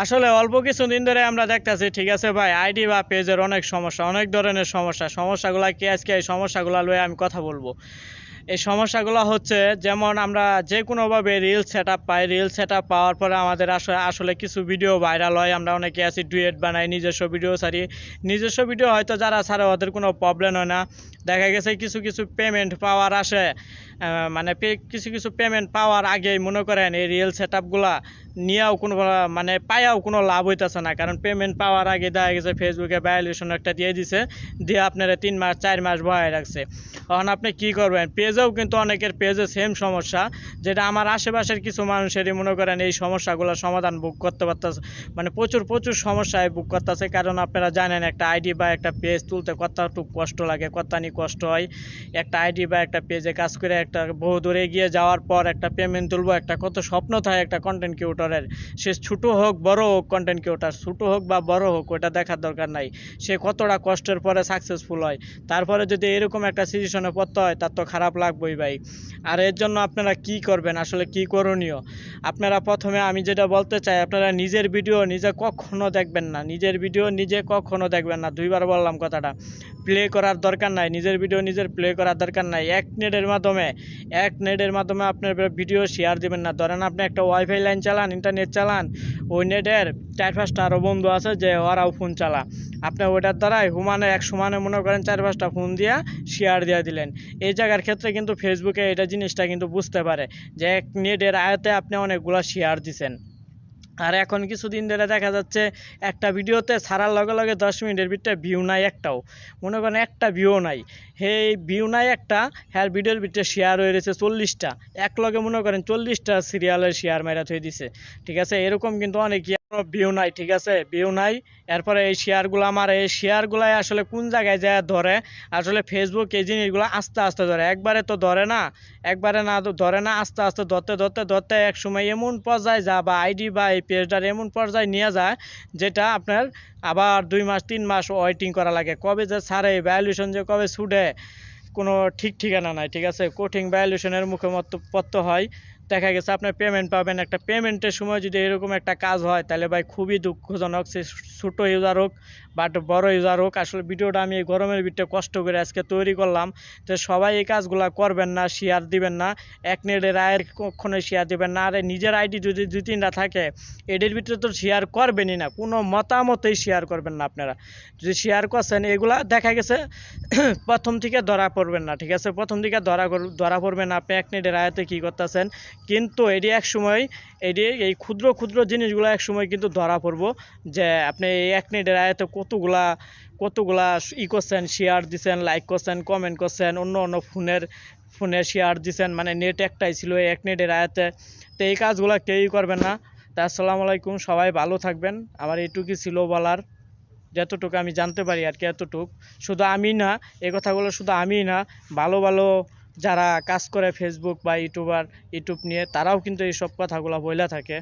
আসলে অল্প কিছুদিন ধরে আমরা দেখতেছি, ঠিক আছে ভাই, আইডি বা পেজের অনেক সমস্যা, অনেক ধরনের সমস্যা। সমস্যাগুলো কি আজকে এই সমস্যাগুলো লয়ে আমি কথা বলবো। এই সমস্যাগুলো হচ্ছে, যেমন আমরা যে কোনোভাবে রিল সেট আপ পাই, রিল সেট আপ পাওয়ার পরে আমাদের আসলে আসলে কিছু ভিডিও ভাইরাল হয়, আমরা অনেকে আছি ডুয়েট বানাই, নিজস্ব ভিডিও ছাড়ি। নিজস্ব ভিডিও হয়তো যারা ছাড়ে ওদের কোনো প্রবলেম হয় না। দেখা গেছে কিছু কিছু পেমেন্ট পাওয়ার আসে, মানে কিছু কিছু পেমেন্ট পাওয়ার আগেই মনে করেন এই রিয়েল সেট আপগুলা নিয়েও কোনো মানে পাইয়াও কোনো লাভ হইতেছে না, কারণ পেমেন্ট পাওয়ার আগে দেখা গেছে ফেসবুকে ভ্যালুয়েশন একটা দিয়ে দিছে, দিয়ে আপনারা 3 মাস 4 মাস বহায় রাখছে। এখন আপনি কি করবেন? পেজেও কিন্তু অনেকের পেজে সেম সমস্যা, যেটা আমার আশেপাশের কিছু মানুষেরই মনে করেন এই সমস্যাগুলো সমাধান বুক করতে পারতেছে, মানে প্রচুর প্রচুর সমস্যায় বুক করতেছে। কারণ আপনারা জানেন একটা আইডি বা একটা পেজ তুলতে কতটুকু কষ্ট লাগে, কতখানি কষ্ট হয়। একটা আইডি বা একটা পেজে কাজ করে একটা বহু দূরে এগিয়ে যাওয়ার পর একটা পেমেন্ট তুলবো, একটা কত স্বপ্ন থাকে একটা কন্টেন্ট ক্রিয়েটরের। সে ছোটো হোক বড় হোক, কন্টেন্ট ক্রিয়েটর ছোটো হোক বা বড় হোক ওটা দেখার দরকার নাই, সে কতটা কষ্টের পরে সাকসেসফুল হয়। তারপরে যদি এরকম একটা সিচুয়েশনে পড়তে হয়, তার তো খারাপ লাগবেই ভাই। আর এর জন্য আপনারা কি করবেন, আসলে কি করণীয়? আপনারা প্রথমে আমি যেটা বলতে চাই, আপনারা নিজের ভিডিও নিজে কখনো দেখবেন না, নিজের ভিডিও নিজে কখনো দেখবেন না। 2বার বললাম কথাটা। প্লে করার দরকার নাই, নিজের ভিডিও নিজের প্লে করার দরকার নাই। এক নেটের মাধ্যমে আপনার ভিডিও শেয়ার দিবেন না। ধরেন আপনি একটা ওয়াইফাই লাইন চালান, ইন্টারনেট চালান, ওই নেটের 4-5টা আরও বন্ধু আছে যে ওরাও ফোন চালা, আপনি ওইটার দ্বারাই এক সমানে মনে করেন 4-5টা ফোন দিয়া শেয়ার দিয়ে দিলেন। এই জায়গার ক্ষেত্রে কিন্তু ফেসবুকে এটা জিনিসটা কিন্তু বুঝতে পারে যে এক নেটের আয়তে আপনি অনেকগুলা শেয়ার দিছেন। আর এখন কিছুদিন ধরে দেখা যাচ্ছে একটা ভিডিওতে ছাড়ার লগে লগে 10 মিনিটের ভিতরে ভিউ নাই একটাও, মনে করেন একটা ভিউ নাই। সেই ভিউ নাই একটা, হ্যাঁ ভিডিওর ভিতরে শেয়ার হয়ে রয়েছে 40টা, এক লগে মনে করেন 40টা সিরিয়ালের শেয়ার মেরা থয়ে দিছে। ঠিক আছে, এরকম কিন্তু অনেক ভিউ নাই, ঠিক আছে, ভিউ নাই। এরপরে এই শেয়ারগুলো আমার এই শেয়ারগুলাই আসলে কোন জায়গায় যায় ধরে, আসলে ফেসবুক এই জিনিসগুলো আস্তে আস্তে ধরে, একবারে তো ধরে না। একবারে না ধরে না, আস্তে আস্তে ধরতে ধরতে ধরতে এক সময় এমন পর্যায়ে যা বা আইডি বা এই পেজটার এমন পর্যায়ে নিয়ে যায়, যেটা আপনার আবার 2 মাস 3 মাস ওয়েটিং করা লাগে, কবে যে ছাড়ে ভ্যালুয়েশন যে কবে ছুটে কোনো ঠিক ঠিকানা নাই। ঠিক আছে, কঠিন ভ্যালুয়েশনের মুখে পড়তে হয়। দেখা গেছে আপনার পেমেন্ট পাবেন, একটা পেমেন্টের সময় যদি এরকম একটা কাজ হয়, তাহলে ভাই খুবই দুঃখজনক। সে ছোট ইউজার হোক বাট বড় ইউজার হোক, আসলে ভিডিওটা আমি এই গরমের ভিতরে কষ্ট করে আজকে তৈরি করলাম। তো সবাই এই কাজগুলো করবেন না, শেয়ার দিবেন না, এক নেটের আয়ের কখনোই শেয়ার দিবেন না। আর নিজের আইডি যদি 2-3টা থাকে, এদের ভিতরে তো শেয়ার করবেনই না, কোনো মতামতেই শেয়ার করবেন না। আপনারা যদি শেয়ার করছেন, এগুলা দেখা গেছে প্রথম থেকে ধরা পড়বেন না। ঠিক আছে, প্রথম থেকে ধরা পড়বেন না আপনি এক নেটের আয়াতে কী করতেছেন। কিন্তু এটি এক সময়, এই ক্ষুদ্র ক্ষুদ্র জিনিসগুলো এক সময় কিন্তু ধরা পড়বো, যে আপনি এই এক নেটের আয়াতে কতগুলা কতগুলা করছেন, শেয়ার দিছেন, লাইক করছেন, কমেন্ট করছেন, অন্য অন্য ফোনে শেয়ার দিছেন, মানে নেট একটাই ছিল এই এক নেটের আয়াতে। তো এই কাজগুলো কেউই করবেন না। তা আসসালামু আলাইকুম, সবাই ভালো থাকবেন। আমার এইটুকুই ছিল বলার, যতটুকু আমি জানতে পারি আর কি, এতটুক। শুধু আমি না, এই কথাগুলো শুধু আমি না, ভালো ভালো যারা কাজ করে ফেসবুক বা ইউটিউব নিয়ে, তারাও কিন্তু এইসব কথাগুলো বলে থাকে।